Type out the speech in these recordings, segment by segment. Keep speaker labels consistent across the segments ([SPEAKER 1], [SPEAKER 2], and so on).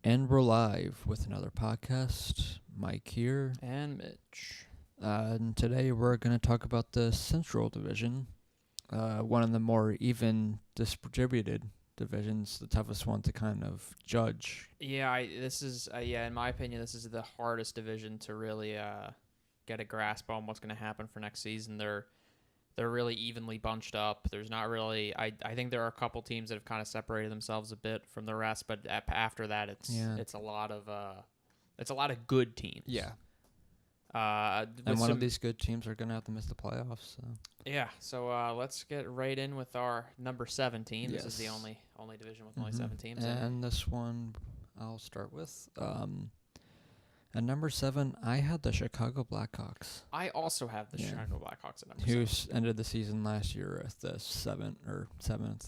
[SPEAKER 1] And we're live with another podcast. Mike here.
[SPEAKER 2] And Mitch.
[SPEAKER 1] And today we're going to talk about the Central Division, one of the more even distributed divisions, the toughest one to kind of judge.
[SPEAKER 2] Yeah, in my opinion, this is the hardest division to really get a grasp on what's going to happen for next season. They're really evenly bunched up. There's not really. I think there are a couple teams that have kind of separated themselves a bit from the rest, but after that, it's a lot of good teams.
[SPEAKER 1] Yeah. And one of these good teams are going to have to miss the playoffs. So.
[SPEAKER 2] Yeah. So let's get right in with our number 7 team.
[SPEAKER 1] Yes.
[SPEAKER 2] This is the only division with only 7 teams.
[SPEAKER 1] And this one, I'll start with. At number 7, I had the Chicago Blackhawks.
[SPEAKER 2] I also have the Chicago Blackhawks at number 7.
[SPEAKER 1] Who ended the season last year at the 7th.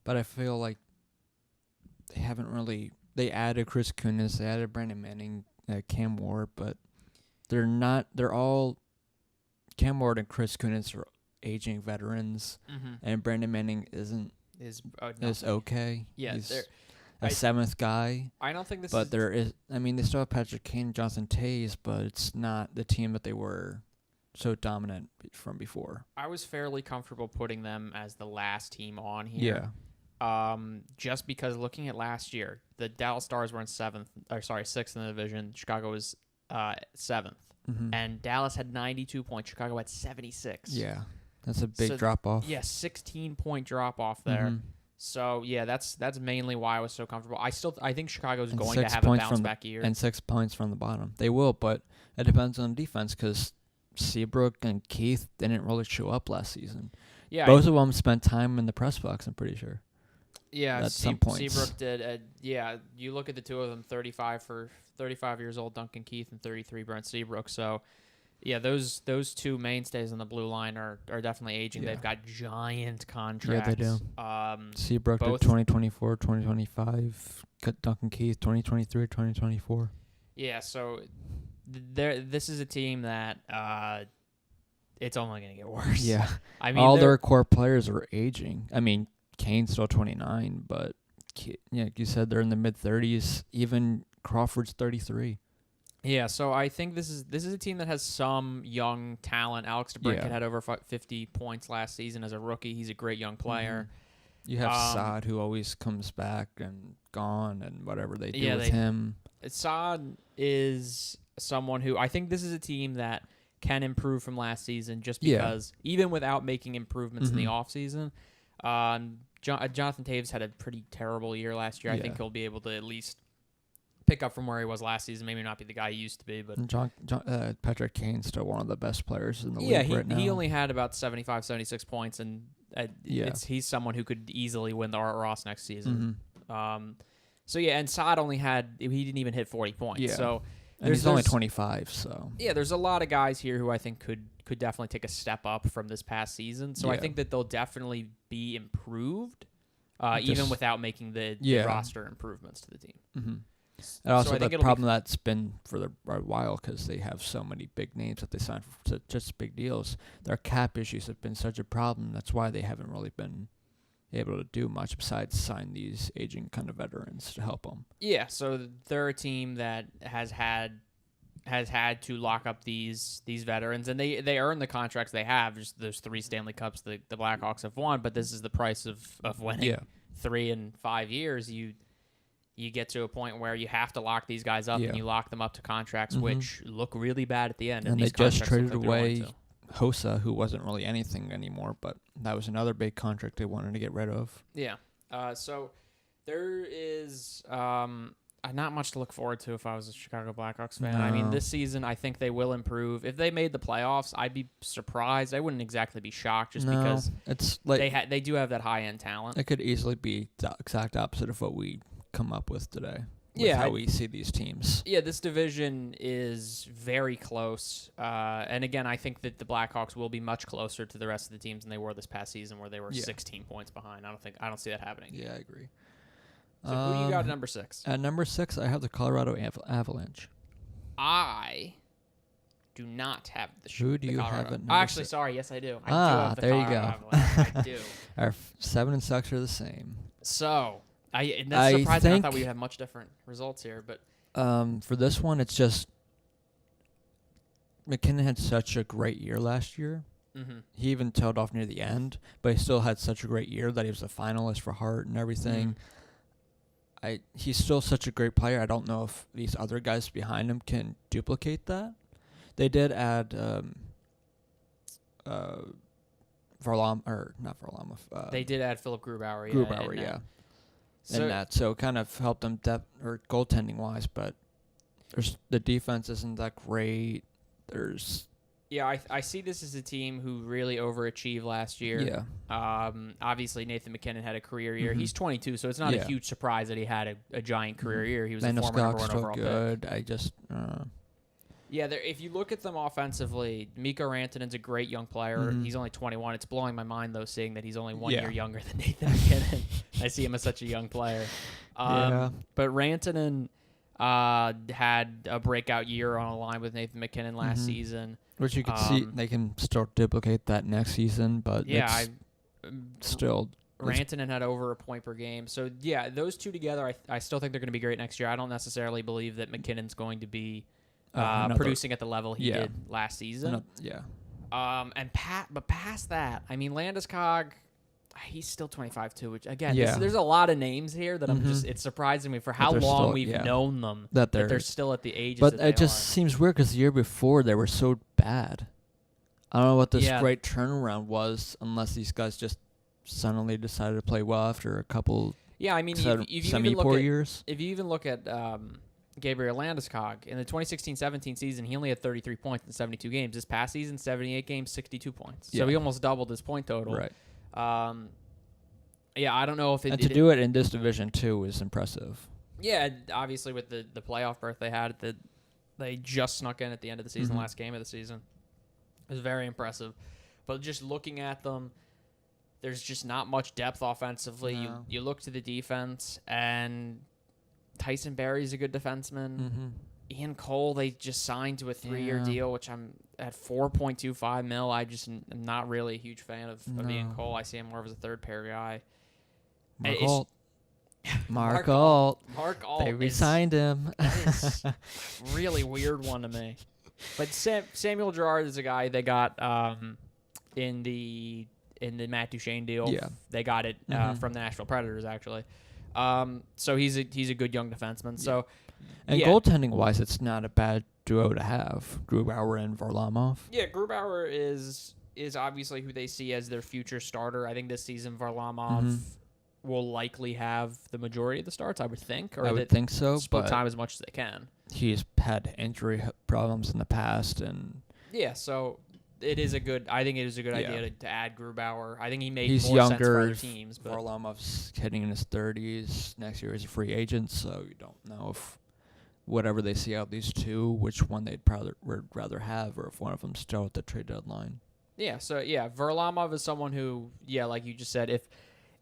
[SPEAKER 1] But I feel like they haven't really. They added Chris Kunitz, they added Brandon Manning, Cam Ward, but they're not. They're all. Cam Ward and Chris Kunitz are aging veterans, and Brandon Manning is okay.
[SPEAKER 2] Yeah,
[SPEAKER 1] he's a 7th guy.
[SPEAKER 2] I don't think this
[SPEAKER 1] but there is. I mean, they still have Patrick Kane, Jonathan Toews, but it's not the team that they were so dominant from before.
[SPEAKER 2] I was fairly comfortable putting them as the last team on here.
[SPEAKER 1] Yeah.
[SPEAKER 2] Just because looking at last year, the Dallas Stars were in 6th in the division. Chicago was 7th, and Dallas had 92 points. Chicago had 76.
[SPEAKER 1] Yeah, that's a big drop off.
[SPEAKER 2] Yeah, 16-point drop off there. So, yeah, that's mainly why I was so comfortable. I think Chicago's going to have a bounce-back year.
[SPEAKER 1] And 6 points from the bottom. They will, but it depends on defense because Seabrook and Keith didn't really show up last season.
[SPEAKER 2] Yeah,
[SPEAKER 1] Both of them spent time in the press box, I'm pretty sure.
[SPEAKER 2] Yeah,
[SPEAKER 1] at some points.
[SPEAKER 2] Seabrook did. You look at the two of them, 35 years old, Duncan Keith, and 33, Brent Seabrook. So, yeah, those two mainstays on the blue line are definitely aging. Yeah. They've got giant contracts.
[SPEAKER 1] Yeah, they do. Seabrook did 2024, 2025. Duncan Keith, 2023, 2024.
[SPEAKER 2] Yeah, so this is a team that it's only going to get worse.
[SPEAKER 1] Yeah.
[SPEAKER 2] I mean,
[SPEAKER 1] all their core players are aging. I mean, Kane's still 29, but like you said, they're in the mid-30s. Even Crawford's 33.
[SPEAKER 2] Yeah, so I think this is a team that has some young talent. Alex DeBrincat had over 50 points last season as a rookie. He's a great young player.
[SPEAKER 1] You have Saad, who always comes back and gone, and whatever they do with him.
[SPEAKER 2] Saad is someone who I think this is a team that can improve from last season just because even without making improvements in the offseason, Jonathan Toews had a pretty terrible year last year. I think he'll be able to at least pick up from where he was last season. Maybe not be the guy he used to be, but
[SPEAKER 1] Patrick Kane's still one of the best players in the league right now.
[SPEAKER 2] He only had about 75, 76 points, and he's someone who could easily win the Art Ross next season. And Saad he didn't even hit 40 points.
[SPEAKER 1] Yeah.
[SPEAKER 2] So
[SPEAKER 1] he's only 25. So
[SPEAKER 2] there's a lot of guys here who I think could definitely take a step up from this past season. So I think that they'll definitely be improved, even without making the roster improvements to the team.
[SPEAKER 1] And also the problem that's been for a while because they have so many big names that they sign for just big deals. Their cap issues have been such a problem. That's why they haven't really been able to do much besides sign these aging kind of veterans to help them. Yeah,
[SPEAKER 2] so they're a team that has had to lock up these veterans, and they earn the contracts they have. Just those 3 Stanley Cups the Blackhawks have won, but this is the price of winning 3 and 5 years. You get to a point where you have to lock these guys up, and you lock them up to contracts which look really bad at the end.
[SPEAKER 1] And they just traded away Hossa, who wasn't really anything anymore, but that was another big contract they wanted to get rid of.
[SPEAKER 2] Yeah. So there is not much to look forward to if I was a Chicago Blackhawks fan. No. I mean, this season I think they will improve. If they made the playoffs, I'd be surprised. I wouldn't exactly be shocked because
[SPEAKER 1] it's like
[SPEAKER 2] they do have that high-end talent.
[SPEAKER 1] It could easily be the exact opposite of what we come up with today. How we see these teams.
[SPEAKER 2] Yeah, this division is very close. And again, I think that the Blackhawks will be much closer to the rest of the teams than they were this past season where they were 16 points behind. I don't see that happening.
[SPEAKER 1] Yeah, I agree.
[SPEAKER 2] So who do you got at number 6?
[SPEAKER 1] At number 6, I have the Colorado Avalanche.
[SPEAKER 2] I do not have the
[SPEAKER 1] Who do you have at number
[SPEAKER 2] Actually,
[SPEAKER 1] 6?
[SPEAKER 2] Sorry, yes I do. I do have the
[SPEAKER 1] there
[SPEAKER 2] Colorado
[SPEAKER 1] you go.
[SPEAKER 2] Avalanche. I do.
[SPEAKER 1] Our 7 and 6 are the same.
[SPEAKER 2] So, And that's
[SPEAKER 1] I
[SPEAKER 2] surprising. I
[SPEAKER 1] think-
[SPEAKER 2] thought we'd have much different results here, but
[SPEAKER 1] For this one, it's just McKinnon had such a great year last year. He even tailed off near the end, but he still had such a great year that he was a finalist for Hart and everything. He's still such a great player. I don't know if these other guys behind him can duplicate that. They did add Varlamov.
[SPEAKER 2] they did add Philip Grubauer.
[SPEAKER 1] Grubauer, yeah. And that, so it kind of helped them depth or goaltending wise, but the defense isn't that great.
[SPEAKER 2] I see this as a team who really overachieved last year.
[SPEAKER 1] Yeah.
[SPEAKER 2] Obviously, Nathan McKinnon had a career year. He's 22, so it's not a huge surprise that he had a giant career year. He was a former number one overall
[SPEAKER 1] good.
[SPEAKER 2] pick.
[SPEAKER 1] I just.
[SPEAKER 2] If you look at them offensively, Mikko Rantanen's a great young player. He's only 21. It's blowing my mind, though, seeing that he's only 1 year younger than Nathan McKinnon. I see him as such a young player. But Rantanen had a breakout year on a line with Nathan McKinnon last season.
[SPEAKER 1] Which you can see they can still duplicate that next season, but still.
[SPEAKER 2] Rantanen had over a point per game. So, those two together, I still think they're going to be great next year. I don't necessarily believe that McKinnon's going to be producing at the level he did last season. But past that, I mean, Landeskog, he's still 25 too, which again, there's a lot of names here that I'm just, it's surprising me for how long we've known them that they're still at the ages
[SPEAKER 1] but
[SPEAKER 2] that
[SPEAKER 1] it just seems weird because the year before they were so bad. I don't know what this great turnaround was unless these guys just suddenly decided to play well after a couple semi-poor years.
[SPEAKER 2] If you even look at Gabriel Landeskog in the 2016-17 season, he only had 33 points in 72 games. This past season, 78 games, 62 points. So he almost doubled his point total.
[SPEAKER 1] Right.
[SPEAKER 2] I don't know if
[SPEAKER 1] to do it in this division too is impressive.
[SPEAKER 2] Yeah, obviously with the playoff berth they had, they just snuck in at the end of the season, last game of the season. It was very impressive. But just looking at them, there's just not much depth offensively.
[SPEAKER 1] No.
[SPEAKER 2] You look to the defense, and Tyson Barrie's a good defenseman. Ian Cole, they just signed to a 3-year deal, which I'm at $4.25 million. I just am not really a huge fan of Ian Cole. I see him more as a third pair guy.
[SPEAKER 1] Mark Alt. They
[SPEAKER 2] re
[SPEAKER 1] signed him.
[SPEAKER 2] It's a really weird one to me. But Samuel Girard is a guy they got in the Matt Duchene deal.
[SPEAKER 1] Yeah.
[SPEAKER 2] They got it from the Nashville Predators, actually. So he's a good young defenseman. So,
[SPEAKER 1] and goaltending wise, it's not a bad duo to have. Grubauer and Varlamov.
[SPEAKER 2] Yeah, Grubauer is obviously who they see as their future starter. I think this season Varlamov will likely have the majority of the starts, I would think. Or
[SPEAKER 1] I would think so,
[SPEAKER 2] split
[SPEAKER 1] but
[SPEAKER 2] time as much as they can.
[SPEAKER 1] He's had injury problems in the past, and
[SPEAKER 2] so it is a good. I think it is a good idea to add Grubauer. I think he made
[SPEAKER 1] he's
[SPEAKER 2] more
[SPEAKER 1] younger
[SPEAKER 2] sense for other teams. But
[SPEAKER 1] Varlamov's hitting in his 30s. Next year he's a free agent, so you don't know if whatever they see out of these two, which one they'd would rather have, or if one of them's still at the trade deadline.
[SPEAKER 2] Yeah. So Varlamov is someone who, like you just said,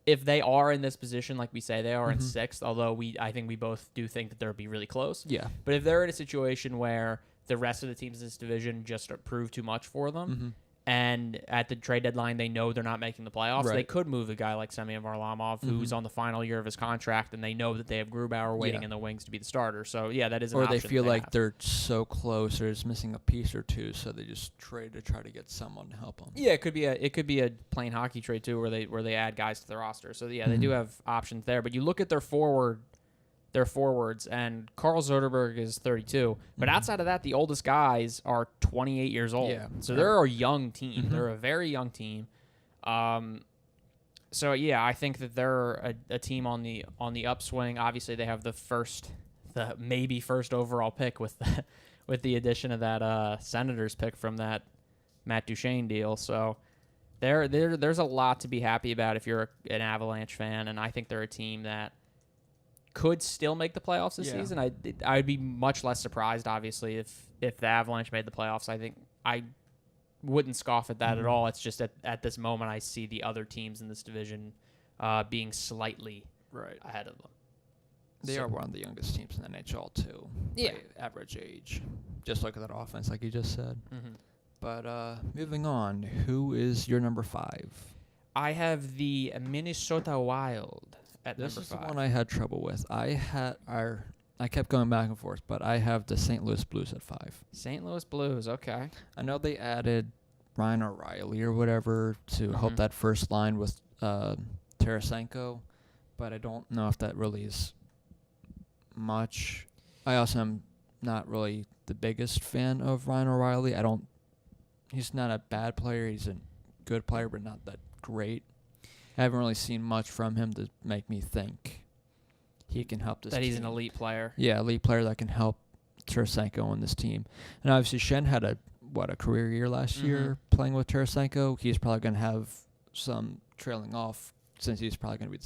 [SPEAKER 2] if they are in this position, like we say they are in sixth, although I think we both do think that they'll be really close.
[SPEAKER 1] Yeah.
[SPEAKER 2] But if they're in a situation where the rest of the teams in this division just prove too much for them, and at the trade deadline they know they're not making the playoffs, they could move a guy like Semyon Varlamov, who's on the final year of his contract, and they know that they have Grubauer waiting in the wings to be the starter. So that is an option.
[SPEAKER 1] Or they feel like
[SPEAKER 2] have.
[SPEAKER 1] They're so close, or just missing a piece or two, so they just trade to try to get someone to help them.
[SPEAKER 2] Yeah, it could be a plain hockey trade too, where they add guys to their roster. So they do have options there. But you look at their forwards, and Carl Soderberg is 32. But outside of that, the oldest guys are 28 years old.
[SPEAKER 1] Yeah,
[SPEAKER 2] so they're a young team. They're a very young team. So I think that they're a team on the upswing. Obviously, they have the maybe first overall pick with the addition of that Senators pick from that Matt Duchene deal. So there's a lot to be happy about if you're an Avalanche fan, and I think they're a team that could still make the playoffs this season. I would be much less surprised, obviously, if the Avalanche made the playoffs. I think I wouldn't scoff at that at all. It's just at this moment I see the other teams in this division being slightly ahead of them.
[SPEAKER 1] They are one of the youngest teams in the NHL, too.
[SPEAKER 2] Yeah.
[SPEAKER 1] By average age. Just look at that offense, like you just said. But moving on, who is your number 5?
[SPEAKER 2] I have the Minnesota Wild at
[SPEAKER 1] This
[SPEAKER 2] number
[SPEAKER 1] is the
[SPEAKER 2] 5.
[SPEAKER 1] one I had trouble with. I kept going back and forth, but I have the St. Louis Blues at 5.
[SPEAKER 2] St. Louis Blues, okay.
[SPEAKER 1] I know they added Ryan O'Reilly or whatever to help that first line with Tarasenko, but I don't know if that really is much. I also am not really the biggest fan of Ryan O'Reilly. He's not a bad player. He's a good player, but not that great. I haven't really seen much from him to make me think he can help this team.
[SPEAKER 2] That he's an elite player.
[SPEAKER 1] Yeah, elite player that can help Tarasenko on this team. And obviously, Shen had a career year last year playing with Tarasenko. He's probably going to have some trailing off since he's probably going to be the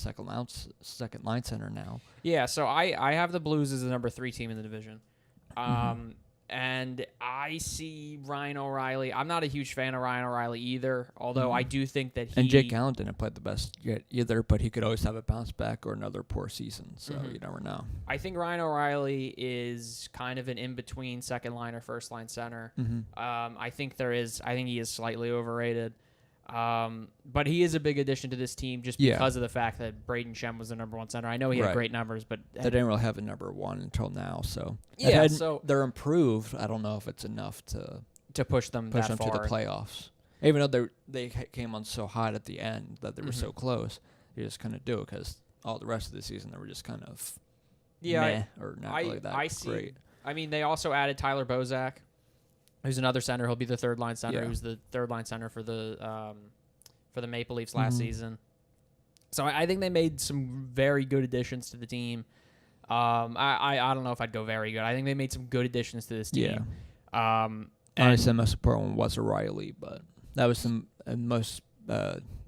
[SPEAKER 1] second line center now.
[SPEAKER 2] Yeah, so I have the Blues as the number 3 team in the division. And I see Ryan O'Reilly. I'm not a huge fan of Ryan O'Reilly either, although I do think that he...
[SPEAKER 1] And Jake Allen didn't play the best yet either, but he could always have a bounce back or another poor season, so you never know.
[SPEAKER 2] I think Ryan O'Reilly is kind of an in-between second line or first line center. I think he is slightly overrated. But he is a big addition to this team just because of the fact that Braden Shem was the number 1 center. I know he had great numbers, but
[SPEAKER 1] they didn't really have a number 1 until now. So
[SPEAKER 2] so
[SPEAKER 1] they're improved. I don't know if it's enough to
[SPEAKER 2] push them
[SPEAKER 1] to the
[SPEAKER 2] far.
[SPEAKER 1] playoffs. Even though they came on so hot at the end that they were so close, you just kind of do it because all the rest of the season they were just kind of meh or not really that great.
[SPEAKER 2] I mean, they also added Tyler Bozak, who's another center. He'll be the third line center. Who's the third line center for the Maple Leafs last season. So I think they made some very good additions to the team. I don't know if I'd go very good. I think they made some good additions to this team.
[SPEAKER 1] Honestly, the most important one was O'Reilly, but that was the most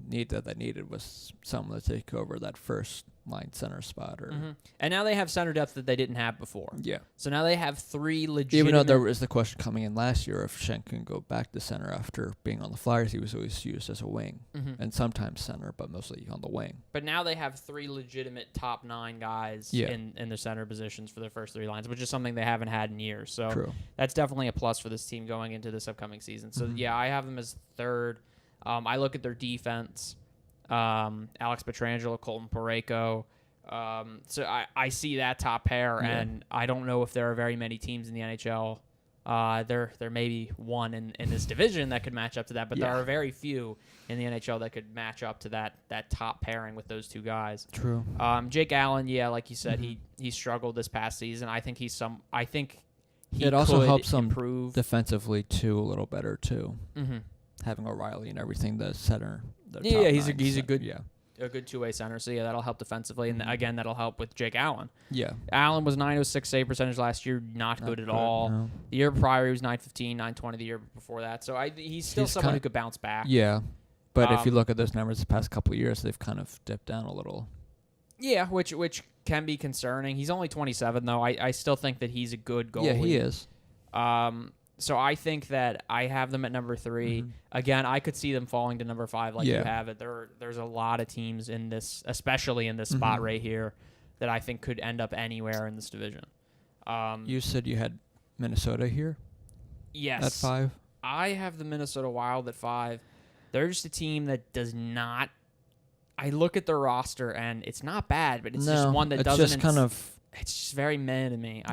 [SPEAKER 1] need that they needed was someone to take over that first line center spot.
[SPEAKER 2] And now they have center depth that they didn't have before.
[SPEAKER 1] Yeah.
[SPEAKER 2] So now they have 3 legitimate...
[SPEAKER 1] Even though there was the question coming in last year if Shen can go back to center after being on the Flyers, he was always used as a wing. And sometimes center, but mostly on the wing.
[SPEAKER 2] But now they have 3 legitimate top 9 guys in their center positions for their first 3 lines, which is something they haven't had in years. So that's definitely a plus for this team going into this upcoming season. So, I have them as 3rd. I look at their defense. Alex Pietrangelo, Colton Parayko. So I see that top pair, and I don't know if there are very many teams in the NHL. There may be one in this division that could match up to that, but there are very few in the NHL that could match up to that top pairing with those 2 guys.
[SPEAKER 1] True.
[SPEAKER 2] Jake Allen, like you said, he struggled this past season. I think he
[SPEAKER 1] it also helps
[SPEAKER 2] improve
[SPEAKER 1] defensively too a little better too. Having O'Reilly and everything, the center.
[SPEAKER 2] He's a good 2-way center. So that'll help defensively, and again that'll help with Jake Allen.
[SPEAKER 1] Yeah,
[SPEAKER 2] Allen was .906 save percentage last year, not good at all.
[SPEAKER 1] No.
[SPEAKER 2] The year prior he was .915, .920 the year before that. So he's still someone who could bounce back.
[SPEAKER 1] Yeah, but if you look at those numbers the past couple of years, they've kind of dipped down a little.
[SPEAKER 2] Yeah, which can be concerning. He's only 27 though. I still think that he's a good goalie.
[SPEAKER 1] Yeah, he is.
[SPEAKER 2] So I think that I have them at number 3. Again, I could see them falling to number 5 like you have it. There's a lot of teams in this, especially in this spot right here, that I think could end up anywhere in this division.
[SPEAKER 1] You said you had Minnesota here?
[SPEAKER 2] Yes.
[SPEAKER 1] At 5?
[SPEAKER 2] I have the Minnesota Wild at 5. They're just a team that does not... I look at their roster, and it's not bad, but it's just one that doesn't...
[SPEAKER 1] It's just kind of...
[SPEAKER 2] It's just very meh to me.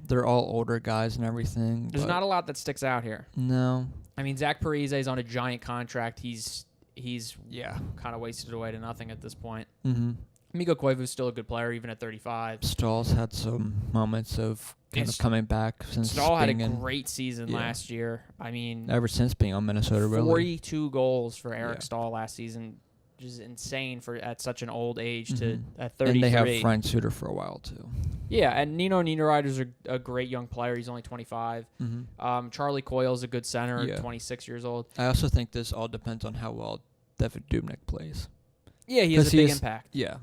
[SPEAKER 1] They're all older guys and everything.
[SPEAKER 2] There's not a lot that sticks out here.
[SPEAKER 1] No.
[SPEAKER 2] I mean, Zach Parise is on a giant contract. He's kind of wasted away to nothing at this point. Mikko Koivu's still a good player, even at 35.
[SPEAKER 1] Stahl's had some moments of kind of coming back since
[SPEAKER 2] Stahl had a great season last year. I mean,
[SPEAKER 1] ever since being on Minnesota,
[SPEAKER 2] 42 goals for Eric Stahl last season. Which is insane for at such an old age to at 33.
[SPEAKER 1] And they have Frank Suter for a while too.
[SPEAKER 2] Yeah, and Nino Niederreiter's a great young player. He's only 25. Charlie Coyle's a good center, 26 years old.
[SPEAKER 1] I also think this all depends on how well David Dubnyk plays.
[SPEAKER 2] Yeah, he has a big impact.
[SPEAKER 1] Yeah.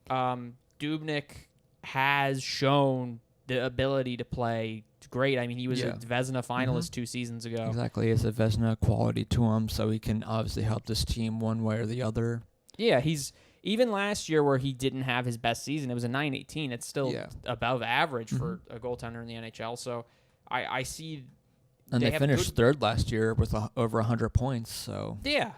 [SPEAKER 2] Dubnyk has shown the ability to play great. I mean, he was a Vezina finalist 2 seasons ago.
[SPEAKER 1] Exactly. He has a Vezina quality to him, so he can obviously help this team one way or the other.
[SPEAKER 2] Yeah, he's even last year where he didn't have his best season. It was a .918. It's still above average for a goaltender in the NHL. So I see.
[SPEAKER 1] And they finished 3rd last year with over 100 points. So
[SPEAKER 2] yeah,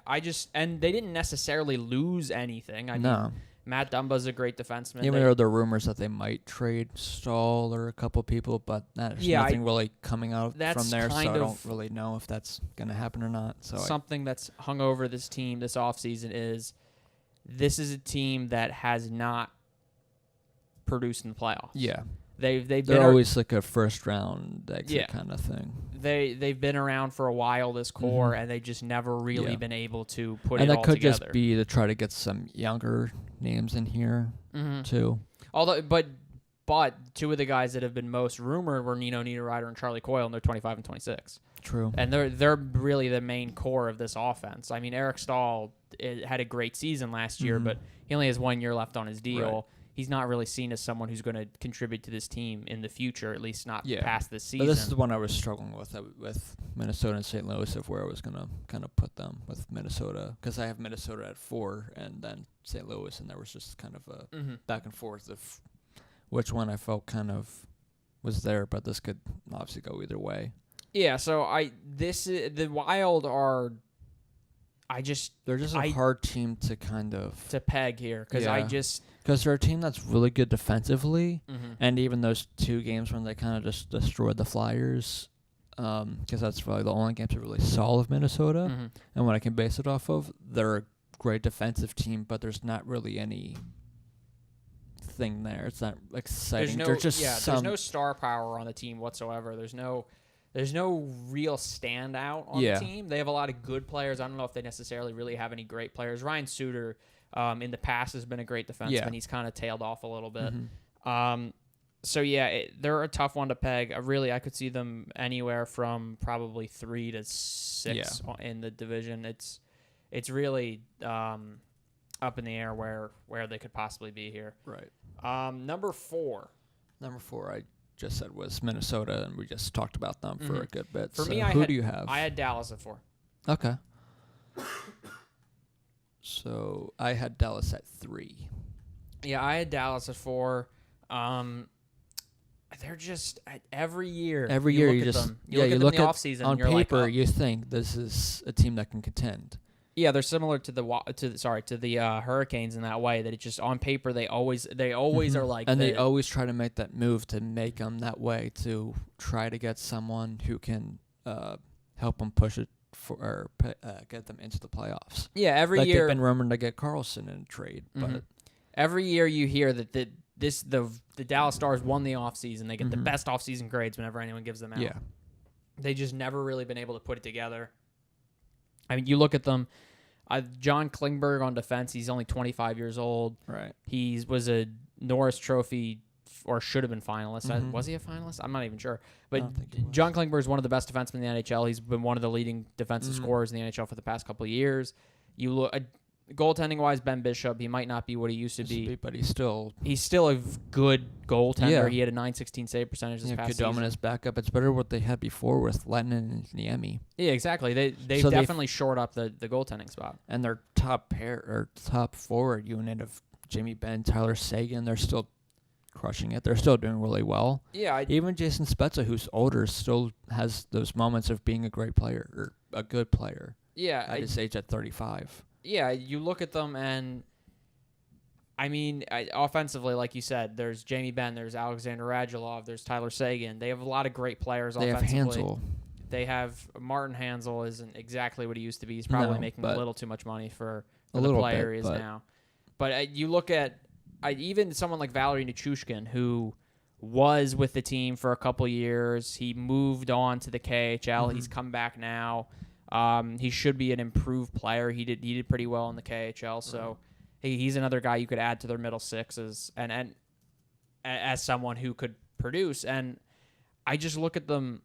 [SPEAKER 2] and they didn't necessarily lose anything. I mean, Matt Dumba's a great defenseman.
[SPEAKER 1] Even though there are rumors that they might trade Stahl or a couple people, but there's nothing really coming out from there, so I don't really know if that's going to happen or not. So
[SPEAKER 2] something that's hung over this team this offseason is this is a team that has not produced in the playoffs.
[SPEAKER 1] Yeah.
[SPEAKER 2] They're
[SPEAKER 1] always like a first round exit kind of thing.
[SPEAKER 2] They've been around for a while, this core, and they've just never really been able to put it all together.
[SPEAKER 1] And that could just be to try to get some younger names in here too.
[SPEAKER 2] Although, but two of the guys that have been most rumored were Nino Niederreiter and Charlie Coyle, and they're 25 and 26.
[SPEAKER 1] True.
[SPEAKER 2] And they're really the main core of this offense. I mean, Eric Stahl had a great season last year, but he only has 1 year left on his deal. Right. He's not really seen as someone who's going to contribute to this team in the future, at least not past this season.
[SPEAKER 1] But this is the one I was struggling with Minnesota and St. Louis, of where I was going to kind of put them with Minnesota, because I have Minnesota at 4 and then St. Louis, and there was just kind of a back and forth of which one I felt kind of was there, but this could obviously go either way.
[SPEAKER 2] Yeah, so the Wild are...
[SPEAKER 1] they're just a hard team to kind of...
[SPEAKER 2] to peg here, because
[SPEAKER 1] because they're a team that's really good defensively, and even those 2 games when they kind of just destroyed the Flyers, because that's probably the only games I really saw of Minnesota, and what I can base it off of, they're a great defensive team, but there's not really any thing there. It's not exciting.
[SPEAKER 2] There's no star power on the team whatsoever. There's no real standout on the team. They have a lot of good players. I don't know if they necessarily really have any great players. Ryan Suter, in the past, has been a great defenseman. Yeah. He's kind of tailed off a little bit. They're a tough one to peg. I could see them anywhere from probably 3 to 6 in the division. It's really up in the air where they could possibly be here.
[SPEAKER 1] Right.
[SPEAKER 2] Number 4.
[SPEAKER 1] I just said was Minnesota, and we just talked about them for a good bit.
[SPEAKER 2] For me,
[SPEAKER 1] who do you have?
[SPEAKER 2] I had Dallas at 4.
[SPEAKER 1] Okay. So I had Dallas at 3.
[SPEAKER 2] Yeah, I had Dallas at 4. They're just every year.
[SPEAKER 1] Every year you
[SPEAKER 2] look at them in the offseason.
[SPEAKER 1] On
[SPEAKER 2] and you're
[SPEAKER 1] paper,
[SPEAKER 2] like,
[SPEAKER 1] you think this is a team that can contend.
[SPEAKER 2] Yeah, they're similar to the Hurricanes in that way, that it's just on paper they always are like,
[SPEAKER 1] and they always try to make that move to make them that way, to try to get someone who can help them push it get them into the playoffs.
[SPEAKER 2] Yeah, every year
[SPEAKER 1] they've been rumored to get Carlson in a trade, but
[SPEAKER 2] every year you hear that the Dallas Stars won the offseason. They get the best offseason grades whenever anyone gives them out. Yeah, they just never really been able to put it together. I mean, you look at them. John Klingberg on defense. He's only 25 years old.
[SPEAKER 1] Right.
[SPEAKER 2] He was a Norris Trophy, or should have been finalist. Was he a finalist? I'm not even sure. But John Klingberg is one of the best defensemen in the NHL. He's been one of the leading defensive scorers in the NHL for the past couple of years. You look goaltending wise, Ben Bishop, he might not be what he used to be,
[SPEAKER 1] but he's still
[SPEAKER 2] a good goaltender. Yeah. He had a .916 save percentage this past season.
[SPEAKER 1] As backup. It's better what they had before with Lennon and Niemi.
[SPEAKER 2] Yeah, exactly. They've definitely shored up the goaltending spot.
[SPEAKER 1] And their top forward unit of Jimmy Benn, Tyler Seguin, they're still crushing it. They're still doing really well.
[SPEAKER 2] Yeah,
[SPEAKER 1] even Jason Spezza, who's older, still has those moments of being a great player or a good player.
[SPEAKER 2] Yeah,
[SPEAKER 1] at his age at 35.
[SPEAKER 2] Yeah, you look at them, and I mean, offensively, like you said, there's Jamie Benn, there's Alexander Radulov, there's Tyler Seguin. They have a lot of great players offensively.
[SPEAKER 1] They have Hansel.
[SPEAKER 2] They have Martin Hansel isn't exactly what he used to be. He's probably making a little too much money for the player he is now. But you look at even someone like Valery Nichushkin, who was with the team for a couple years. He moved on to the KHL. He's come back now. He should be an improved player. He did pretty well in the KHL, so he's another guy you could add to their middle sixes and as someone who could produce. And I just look at them.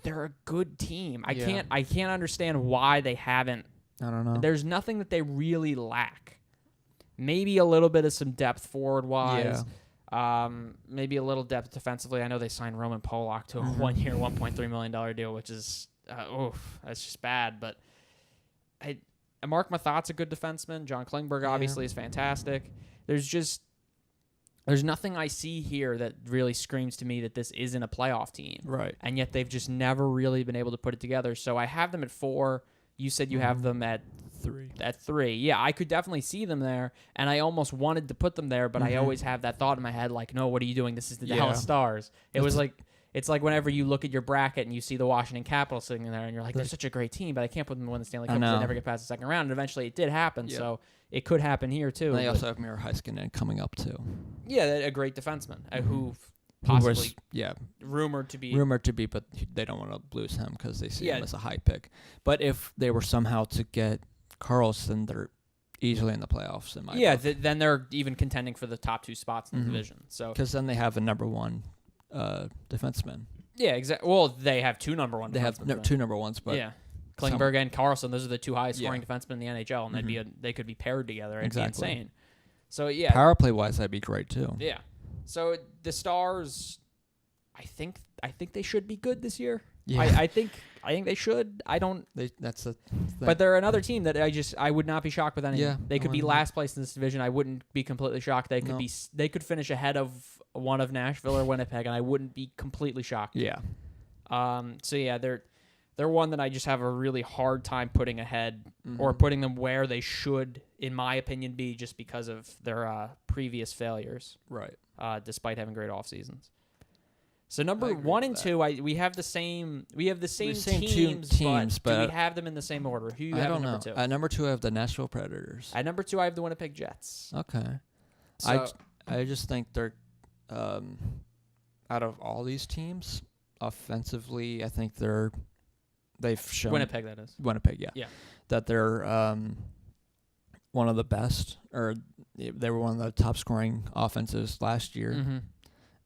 [SPEAKER 2] They're a good team. I can't understand why they haven't.
[SPEAKER 1] I don't know.
[SPEAKER 2] There's nothing that they really lack. Maybe a little bit of some depth forward wise. Yeah. Maybe a little depth defensively. I know they signed Roman Polak to a 1-year, $1.3 million deal, which is that's just bad. But Mark Mathat's a good defenseman. John Klingberg obviously is fantastic. There's nothing I see here that really screams to me that this isn't a playoff team.
[SPEAKER 1] Right.
[SPEAKER 2] And yet they've just never really been able to put it together. So I have them at 4. You said you have them at
[SPEAKER 1] 3.
[SPEAKER 2] At 3. Yeah, I could definitely see them there, and I almost wanted to put them there, but I always have that thought in my head, like, no, what are you doing? This is the Dallas Stars. It's like whenever you look at your bracket and you see the Washington Capitals sitting there, and you're like, they're such a great team, but I can't put them to win the Stanley Cup because they never get past the second round. And eventually it did happen, so it could happen here too.
[SPEAKER 1] And they also have Miro Heiskanen coming up too.
[SPEAKER 2] Yeah, a great defenseman who possibly rumored to be,
[SPEAKER 1] but they don't want to lose him because they see him as a high pick. But if they were somehow to get Carlson, they're easily in the playoffs. In my book.
[SPEAKER 2] Then they're even contending for the top 2 spots in the division. So
[SPEAKER 1] because then they have a number 1 defenseman.
[SPEAKER 2] Yeah, exactly. Well, they have 2 number 1.
[SPEAKER 1] They have 2 number 1s, but
[SPEAKER 2] Klingberg and Carlson, those are the 2 highest scoring defensemen in the NHL, and they could be paired together. It'd be insane. So
[SPEAKER 1] power play wise, that'd be great too.
[SPEAKER 2] Yeah. So the Stars, I think they should be good this year. Yeah. I think they should. I don't.
[SPEAKER 1] That's the thing.
[SPEAKER 2] But they're another team that I would not be shocked with any.
[SPEAKER 1] Yeah,
[SPEAKER 2] they could be last place in this division. I wouldn't be completely shocked. They could They could finish ahead of one of Nashville or Winnipeg, and I wouldn't be completely shocked.
[SPEAKER 1] Yeah.
[SPEAKER 2] So yeah, they're one that I just have a really hard time putting ahead or putting them where they should, in my opinion, be just because of their previous failures.
[SPEAKER 1] Right.
[SPEAKER 2] Despite having great off seasons. So number 1 and 2, we have the same. We have the same teams, but do we have them in the same order? Who you have at number 2?
[SPEAKER 1] At number 2, I have the Nashville Predators.
[SPEAKER 2] At number 2, I have the Winnipeg Jets.
[SPEAKER 1] Okay.
[SPEAKER 2] So,
[SPEAKER 1] I just think they're out of all these teams, offensively, I think they've shown
[SPEAKER 2] Winnipeg. That is
[SPEAKER 1] Winnipeg. Yeah.
[SPEAKER 2] Yeah.
[SPEAKER 1] That they're one of the best, or they were one of the top scoring offenses last year.
[SPEAKER 2] Mm-hmm.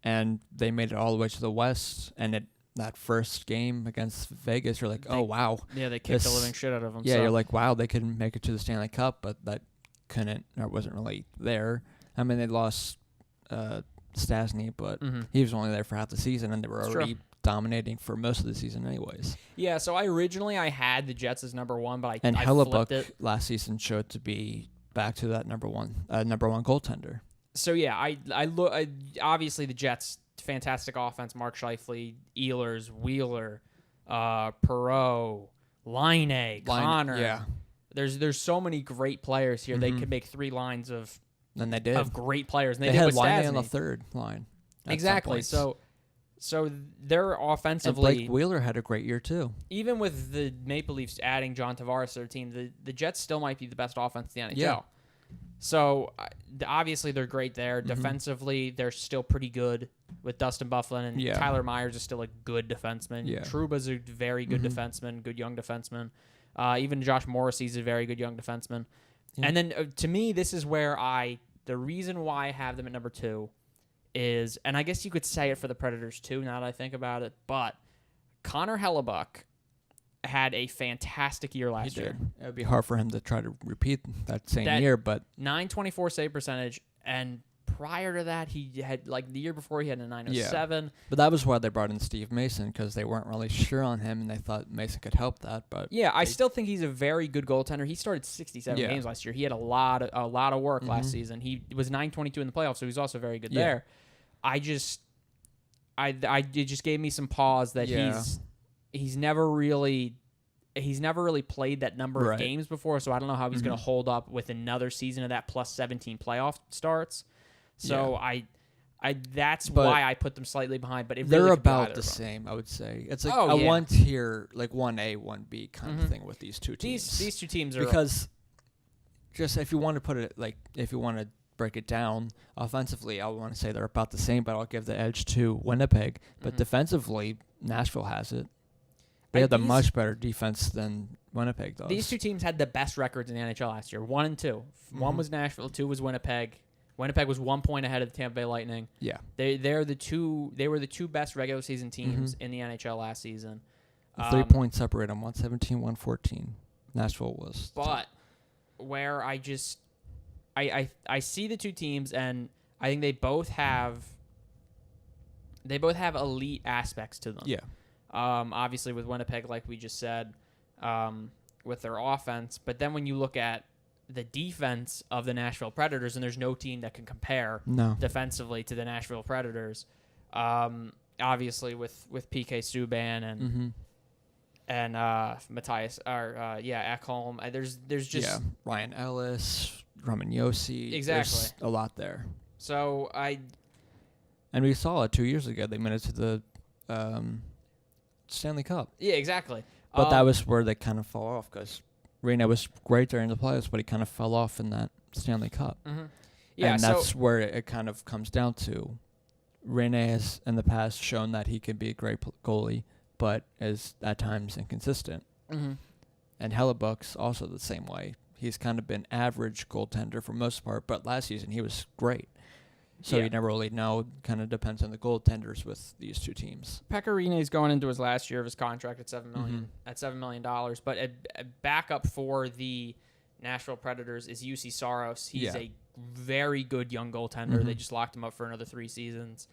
[SPEAKER 1] And they made it all the way to the West, and that first game against Vegas, you're like, oh, wow.
[SPEAKER 2] Yeah, they kicked the living shit out of them.
[SPEAKER 1] Yeah, you're like, wow, they could make it to the Stanley Cup, but that wasn't really there. I mean, they lost Stasny, but he was only there for half the season, and they were already dominating for most of the season anyways.
[SPEAKER 2] Yeah, so I had the Jets as number 1, but
[SPEAKER 1] I
[SPEAKER 2] flipped it.
[SPEAKER 1] last season showed to be back to that number one goaltender.
[SPEAKER 2] So yeah, I look. Obviously, the Jets, fantastic offense. Mark Scheifele, Ehlers, Wheeler, Perreault, Laine, Connor.
[SPEAKER 1] Yeah,
[SPEAKER 2] there's so many great players here. They could make 3 lines of.
[SPEAKER 1] And they did.
[SPEAKER 2] Of great players. And
[SPEAKER 1] they
[SPEAKER 2] did
[SPEAKER 1] had
[SPEAKER 2] with
[SPEAKER 1] Laine
[SPEAKER 2] Stasny
[SPEAKER 1] on the third line.
[SPEAKER 2] Exactly. So they're offensively.
[SPEAKER 1] And Blake Wheeler had a great year too.
[SPEAKER 2] Even with the Maple Leafs adding John Tavares to their team, the Jets still might be the best offense in the NHL.
[SPEAKER 1] Yeah.
[SPEAKER 2] So, obviously, they're great there. Defensively, they're still pretty good with Dustin Byfuglien, and Tyler Myers is still a good defenseman.
[SPEAKER 1] Yeah.
[SPEAKER 2] Trouba's a very good defenseman, good young defenseman. Even Josh Morrissey's a very good young defenseman. Yeah. And then, to me, this is where the reason why I have them at number 2 is, and I guess you could say it for the Predators too, now that I think about it, but Connor Hellebuck had a fantastic year last year.
[SPEAKER 1] It would be hard for him to try to repeat that same year, but
[SPEAKER 2] .924 save percentage, and prior to that, he had the year before he had a .907.
[SPEAKER 1] Yeah. But that was why they brought in Steve Mason, because they weren't really sure on him, and they thought Mason could help that. But
[SPEAKER 2] yeah, I still think he's a very good goaltender. He started 67 games last year. He had a lot of work last season. He was .922 in the playoffs, so he's also very good there. It just gave me some pause that he's never really played that number of games before, so I don't know how he's going to hold up with another season of that plus 17 playoff starts. So that's why I put them slightly behind. But
[SPEAKER 1] they're really about the same, I would say. It's like a 1 tier, like 1A, 1B kind of thing with these two teams.
[SPEAKER 2] These two teams are
[SPEAKER 1] because just if you want to put it if you want to break it down offensively, I want to say they're about the same, but I'll give the edge to Winnipeg. But defensively, Nashville has it. They had a much better defense than Winnipeg does.
[SPEAKER 2] These two teams had the best records in the NHL last year, 1 and 2. One was Nashville, 2 was Winnipeg. Winnipeg was 1 point ahead of the Tampa Bay Lightning.
[SPEAKER 1] Yeah,
[SPEAKER 2] they were the two best regular season teams in the NHL last season.
[SPEAKER 1] 3 points separate them, 117, 114. Nashville was.
[SPEAKER 2] But where I see the two teams, and I think they both have elite aspects to them.
[SPEAKER 1] Yeah.
[SPEAKER 2] Obviously with Winnipeg, like we just said, with their offense. But then when you look at the defense of the Nashville Predators, and there's no team that can compare defensively to the Nashville Predators. Obviously with PK Subban and Matthias Ekholm. There's just
[SPEAKER 1] Ryan Ellis, Roman Yossi.
[SPEAKER 2] Exactly.
[SPEAKER 1] There's a lot there.
[SPEAKER 2] So
[SPEAKER 1] And we saw it 2 years ago. They made it to the Stanley Cup.
[SPEAKER 2] Yeah, exactly.
[SPEAKER 1] But that was where they kind of fell off because Rene was great during the playoffs, but he kind of fell off in that Stanley Cup.
[SPEAKER 2] Mm-hmm. Yeah,
[SPEAKER 1] and that's where it kind of comes down to. Rene has in the past shown that he can be a great goalie, but is at times inconsistent.
[SPEAKER 2] Mm-hmm.
[SPEAKER 1] And Hellebuck's also the same way. He's kind of been average goaltender for most part, but last season he was great. So you never really know. Kind of depends on the goaltenders with these two teams.
[SPEAKER 2] Pekka Rinne's going into his last year of his contract at $7 million. But a backup for the Nashville Predators is UC Saros. He's a very good young goaltender. They just locked him up for another 3 seasons.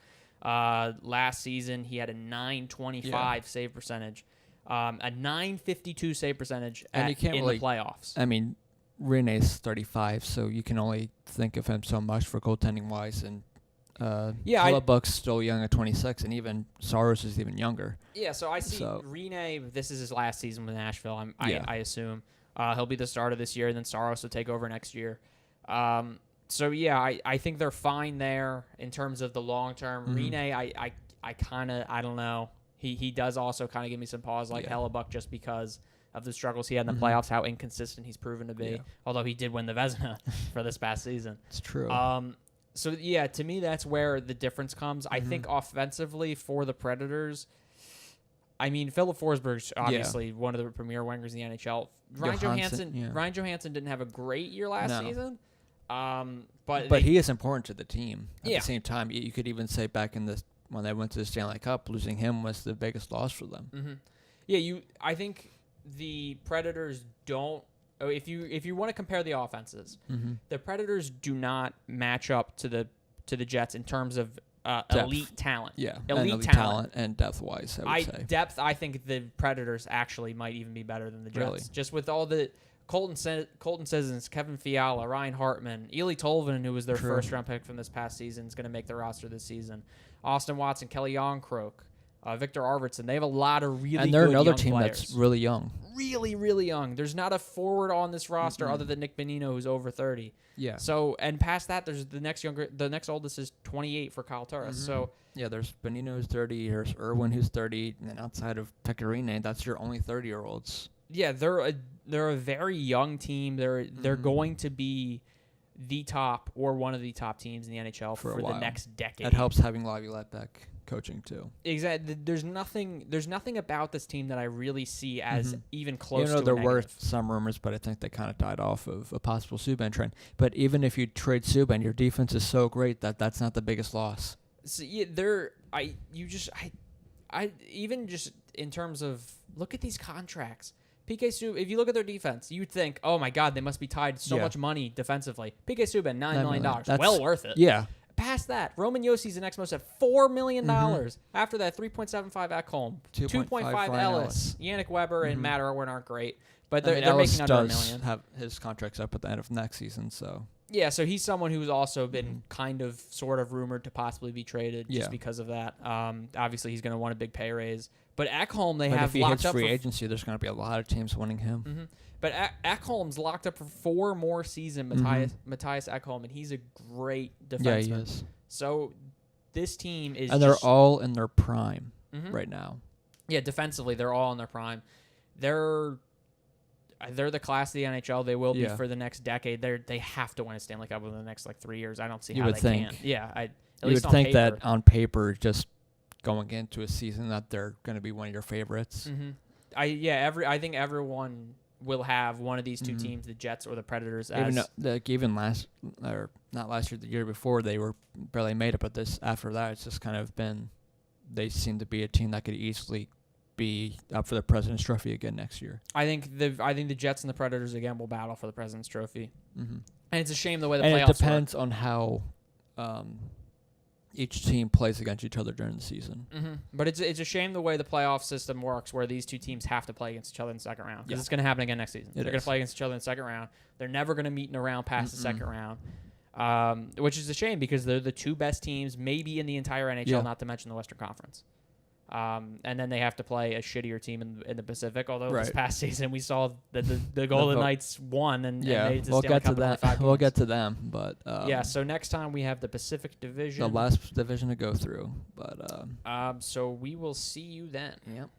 [SPEAKER 2] Last season he had a .925 save percentage, a .952 save percentage in the playoffs.
[SPEAKER 1] I mean, Rene's 35, so you can only think of him so much for goaltending wise, and Hellebuck's still young at 26, and even Saros is even younger.
[SPEAKER 2] Yeah, so I see Rinne. This is his last season with Nashville. I assume he'll be the starter this year, and then Saros will take over next year. So I think they're fine there in terms of the long term. Rinne, I kind of don't know. He does also kind of give me some pause like Hellebuck just because of the struggles he had in the playoffs, how inconsistent he's proven to be. Yeah. Although he did win the Vezina for this past season.
[SPEAKER 1] It's true.
[SPEAKER 2] So to me that's where the difference comes. I think offensively for the Predators, I mean, Philip Forsberg's obviously one of the premier wingers in the NHL. Ryan Johansson didn't have a great year last season. But
[SPEAKER 1] he is important to the team. At the same time, you could even say back in when they went to the Stanley Cup, losing him was the biggest loss for them.
[SPEAKER 2] Mm-hmm. Yeah, I think the Predators don't. If you want to compare the offenses, the Predators do not match up to the Jets in terms of elite talent.
[SPEAKER 1] Yeah, elite talent and depth wise. I would say
[SPEAKER 2] depth. I think the Predators actually might even be better than the Jets.
[SPEAKER 1] Really?
[SPEAKER 2] Just with all the Colton Sissons, Kevin Fiala, Ryan Hartman, Ely Tolvanen, who was their first round pick from this past season, is going to make the roster this season. Austin Watson, Kelly Yonkrook, Victor Arvidsson. They have a lot of really good
[SPEAKER 1] and they're another
[SPEAKER 2] young
[SPEAKER 1] team
[SPEAKER 2] players.
[SPEAKER 1] That's really young.
[SPEAKER 2] Really, really young. There's not a forward on this roster other than Nick Bonino, who's over 30.
[SPEAKER 1] Yeah.
[SPEAKER 2] So, and past that, there's the next oldest is 28 for Kyle Turris. So,
[SPEAKER 1] yeah, there's Bonino who's 30, there's Irwin who's 30, and then outside of Pekka Rinne, that's your only 30-year-olds.
[SPEAKER 2] Yeah, they're a very young team. They're going to be the top or one of the top teams in the NHL for the next decade.
[SPEAKER 1] It helps having Laviolette back coaching too.
[SPEAKER 2] Exactly. There's nothing about this team that I really see as even close to
[SPEAKER 1] there
[SPEAKER 2] a
[SPEAKER 1] were
[SPEAKER 2] negative.
[SPEAKER 1] some rumors, but I think they kind of died off of a possible Subban trend. But even if you trade Subban, your defense is so great that that's not the biggest loss.
[SPEAKER 2] So, even just in terms of look at these contracts. PK Subban, if you look at their defense, you'd think, oh my God, they must be tied so much money defensively. PK Subban, $9 million. Well worth it.
[SPEAKER 1] Yeah.
[SPEAKER 2] Past that, Roman Yossi's the next most at $4 million. After that, 3.75 Ekholm, 2.5 Ellis, Yannick Weber, and Matt Irwin aren't great, but they're making under $1 million.
[SPEAKER 1] Have his contract's up at the end of next season, so
[SPEAKER 2] yeah. So he's someone who's also been kind of, sort of rumored to possibly be traded just because of that. Obviously, he's going to want a big pay raise. But Ekholm,
[SPEAKER 1] if he hits free agency, there's going to be a lot of teams wanting him.
[SPEAKER 2] But Ekholm's locked up for 4 more seasons, Matthias Ekholm, and he's a great defenseman.
[SPEAKER 1] Yeah, he is.
[SPEAKER 2] So this team is
[SPEAKER 1] and they're all in their prime right now.
[SPEAKER 2] Yeah, defensively, they're all in their prime. They're the class of the NHL. They will be for the next decade. They have to win a Stanley Cup within the next 3 years. I don't see how they can. Yeah,
[SPEAKER 1] you would think that on paper, just going into a season, that they're going to be one of your favorites.
[SPEAKER 2] I think everyone will have one of these two teams, the Jets or the Predators.
[SPEAKER 1] Even not last year, the year before, they were barely made it. But after that, it's just kind of been. They seem to be a team that could easily be up for the President's Trophy again next year.
[SPEAKER 2] I think the Jets and the Predators again will battle for the President's Trophy. And it's a shame the way the
[SPEAKER 1] playoffs
[SPEAKER 2] playoffs
[SPEAKER 1] it depends on how each team plays against each other during the season.
[SPEAKER 2] But it's a shame the way the playoff system works, where these two teams have to play against each other in the second round. Because it's going to happen again next season. They're going to play against each other in the second round. They're never going to meet in a round past the second round, which is a shame because they're the two best teams maybe in the entire NHL, not to mention the Western Conference. And then they have to play a shittier team in the Pacific. Although this
[SPEAKER 1] Right.
[SPEAKER 2] past season we saw that the Golden Knights won and
[SPEAKER 1] Yeah,
[SPEAKER 2] made it to
[SPEAKER 1] we'll
[SPEAKER 2] Stanley
[SPEAKER 1] get to
[SPEAKER 2] Cup in only
[SPEAKER 1] that.
[SPEAKER 2] 5
[SPEAKER 1] We'll
[SPEAKER 2] games.
[SPEAKER 1] get to them, but
[SPEAKER 2] Yeah. So next time we have the Pacific Division.
[SPEAKER 1] the last division to go through. But
[SPEAKER 2] So we will see you then.
[SPEAKER 1] yep.